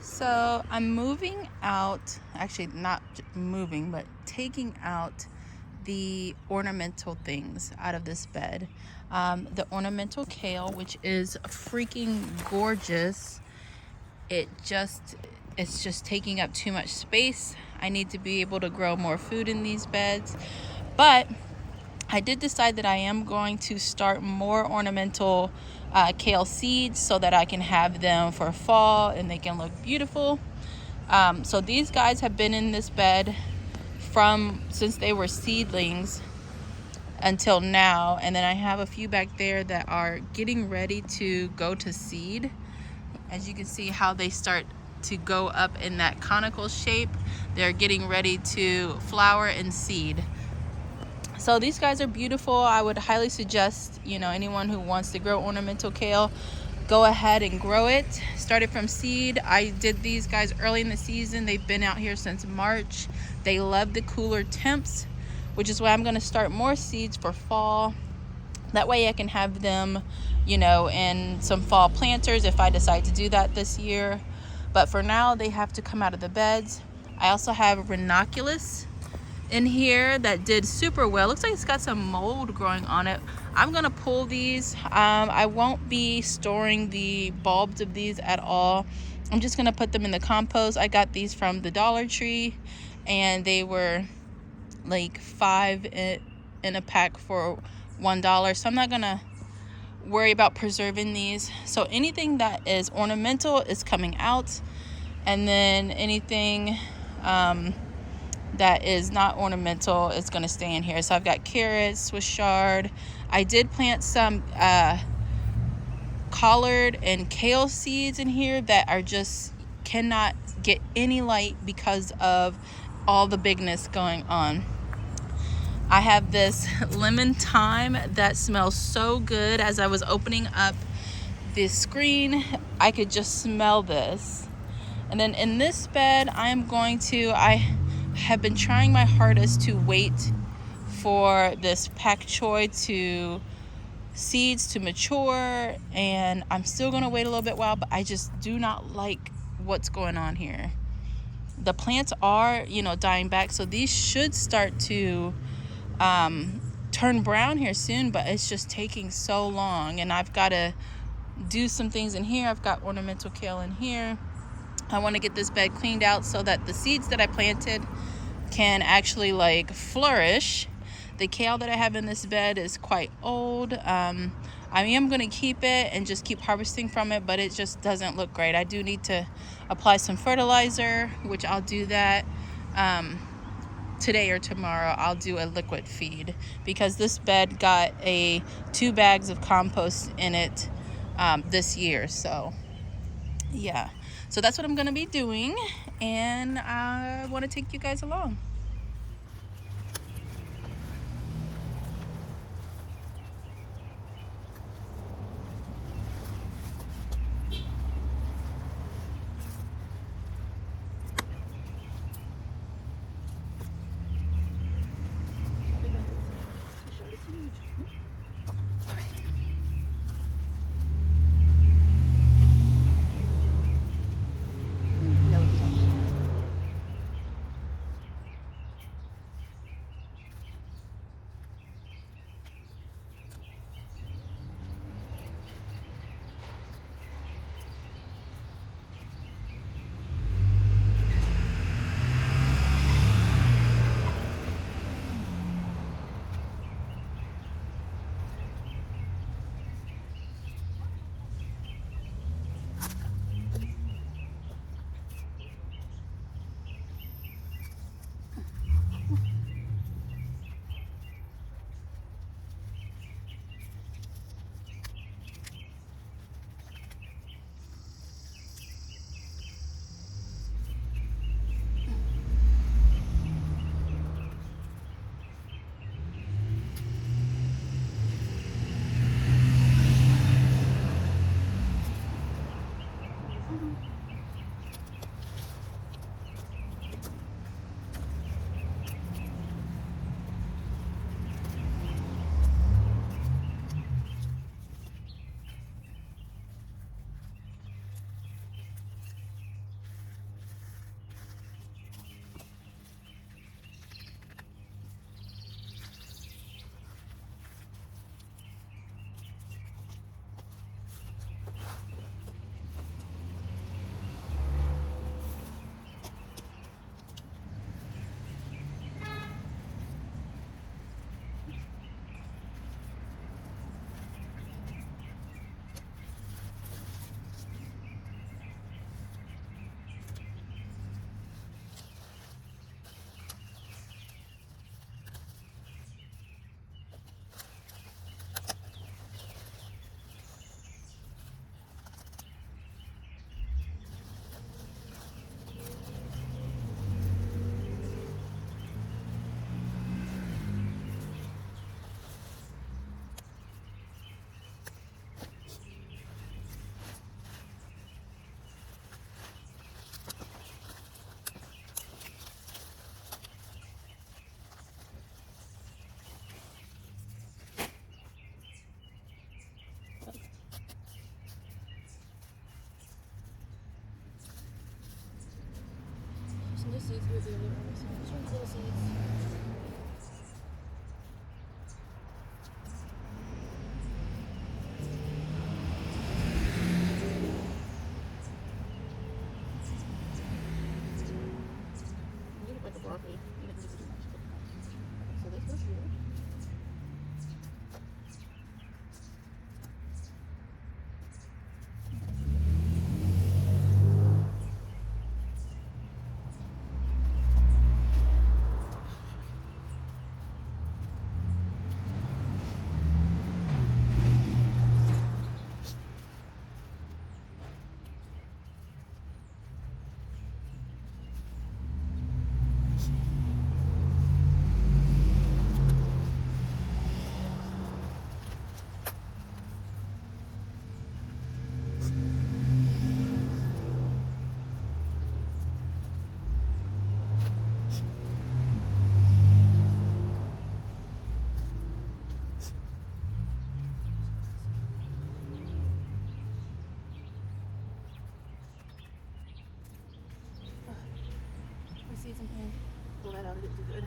So I'm moving out, actually not moving, but taking out the ornamental things out of this bed. The ornamental kale, which is freaking gorgeous. It's just taking up too much space. I need to be able to grow more food in these beds. But I did decide that I am going to start more ornamental kale seeds so that I can have them for fall and they can look beautiful. So these guys have been in this bed since they were seedlings until now, and then I have a few back there that are getting ready to go to seed. As you can see how they start to go up in that conical shape, they're getting ready to flower and seed. So these guys are beautiful. I would highly suggest, anyone who wants to grow ornamental kale, go ahead and grow it. Start it from seed. I did these guys early in the season. They've been out here since March. They love the cooler temps, which is why I'm going to start more seeds for fall. That way I can have them, in some fall planters if I decide to do that this year. But for now, they have to come out of the beds. I also have ranunculus in here that did super well. Looks like it's got some mold growing on it. I'm gonna pull these. I won't be storing the bulbs of these at all. I'm just gonna put them in the compost. I got these from the Dollar Tree and they were like 5 in a pack for $1. So I'm not gonna worry about preserving these. So anything that is ornamental is coming out, and then anything that is not ornamental is going to stay in here. So I've got carrots, Swiss chard. I did plant some collard and kale seeds in here that are just cannot get any light because of all the bigness going on. I have this lemon thyme that smells so good. As I was opening up this screen, I could just smell this. And then in this bed, I have been trying my hardest to wait for this pak choi seeds to mature, and I'm still gonna wait a little bit while, but I just do not like what's going on here. The plants are, dying back, so these should start to turn brown here soon, but it's just taking so long, and I've got to do some things in here. I've got ornamental kale in here. I want to get this bed cleaned out so that the seeds that I planted can actually flourish. The kale that I have in this bed is quite old. I am going to keep it and just keep harvesting from it, but it just doesn't look great. I do need to apply some fertilizer, which I'll do that today or tomorrow. I'll do a liquid feed because this bed got 2 bags of compost in it this year. So yeah, so that's what I'm going to be doing, and I want to take you guys along. seeds here, the little seeds. Little seeds. You look like a broccoli. You didn't do much. So this goes here. Seeds in here. Pull that out, it didn't do good.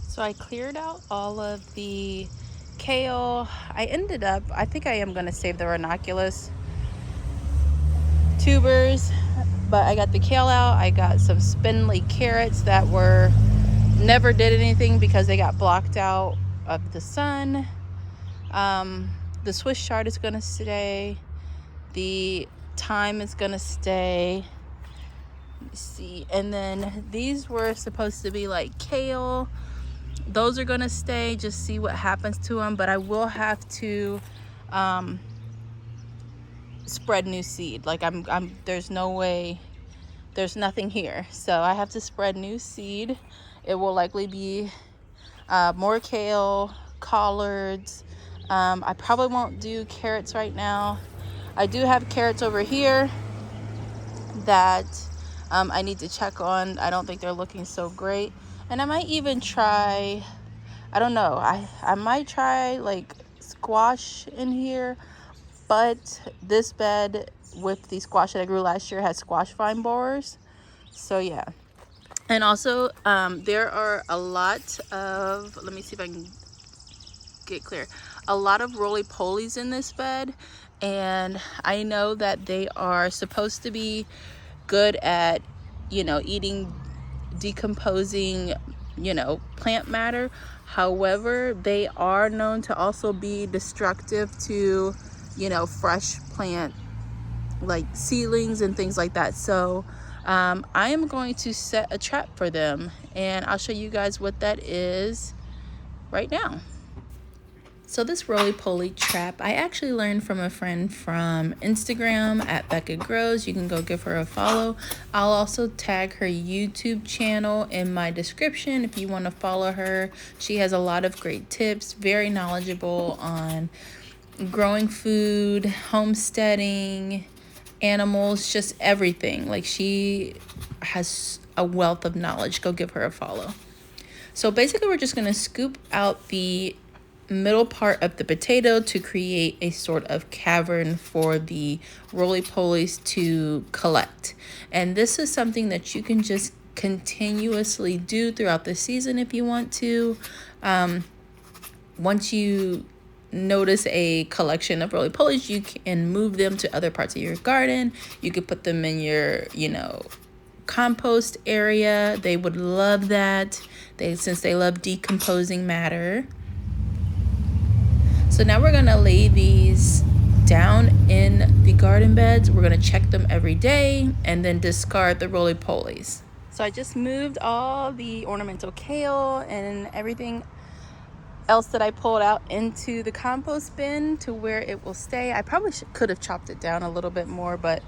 So I cleared out all of the kale. I think I am going to save the ranunculus tubers, but I got the kale out. I got some spindly carrots that never did anything because they got blocked out of the sun. The Swiss chard is going to stay. The thyme is going to stay. Let me see. And then these were supposed to be like kale. Those are going to stay. Just see what happens to them. But I will have to spread new seed. Like there's no way, there's nothing here. So I have to spread new seed. It will likely be more kale, collards. I probably won't do carrots right now. I do have carrots over here that I need to check on. I don't think they're looking so great. And I might even try, I don't know, I might try like squash in here, but this bed with the squash that I grew last year has squash vine borers. So yeah. And also there are a lot of, let me see if I can get clear, a lot of roly-polies in this bed, and I know that they are supposed to be good at, you know, eating decomposing, you know, plant matter. However, they are known to also be destructive to, you know, fresh plant like seedlings and things like that. So I am going to set a trap for them, and I'll show you guys what that is right now. So this roly-poly trap, I actually learned from a friend from Instagram at Becca Grows. You can go give her a follow. I'll also tag her YouTube channel in my description if you want to follow her. She has a lot of great tips, very knowledgeable on growing food, homesteading, animals, just everything. Like, she has a wealth of knowledge. Go give her a follow. So basically we're just going to scoop out the middle part of the potato to create a sort of cavern for the roly-polies to collect. And this is something that you can just continuously do throughout the season if you want to. Once you notice a collection of roly-polies, you can move them to other parts of your garden. You could put them in your, you know, compost area. They would love that, since they love decomposing matter. So now we're gonna lay these down in the garden beds. We're gonna check them every day and then discard the roly-polies. So I just moved all the ornamental kale and everything else that I pulled out into the compost bin to where it will stay. I probably could have chopped it down a little bit more, but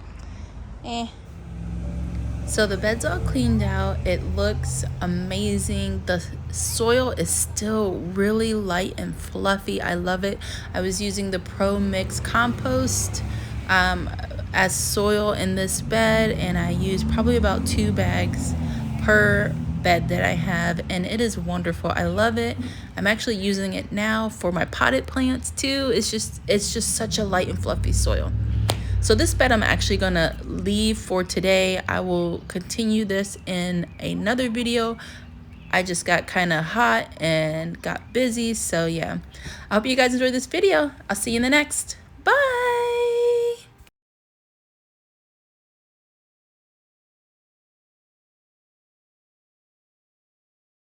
So the bed's all cleaned out. It looks amazing. The soil is still really light and fluffy. I love it. I was using the Pro Mix compost as soil in this bed, and I used probably about 2 bags per bed that I have, and it is wonderful. I love it. I'm actually using it now for my potted plants too. It's just such a light and fluffy soil. So this bed I'm actually gonna leave for today. I will continue this in another video. I just got kind of hot and got busy, so yeah. I hope you guys enjoyed this video. I'll see you in the next. Bye.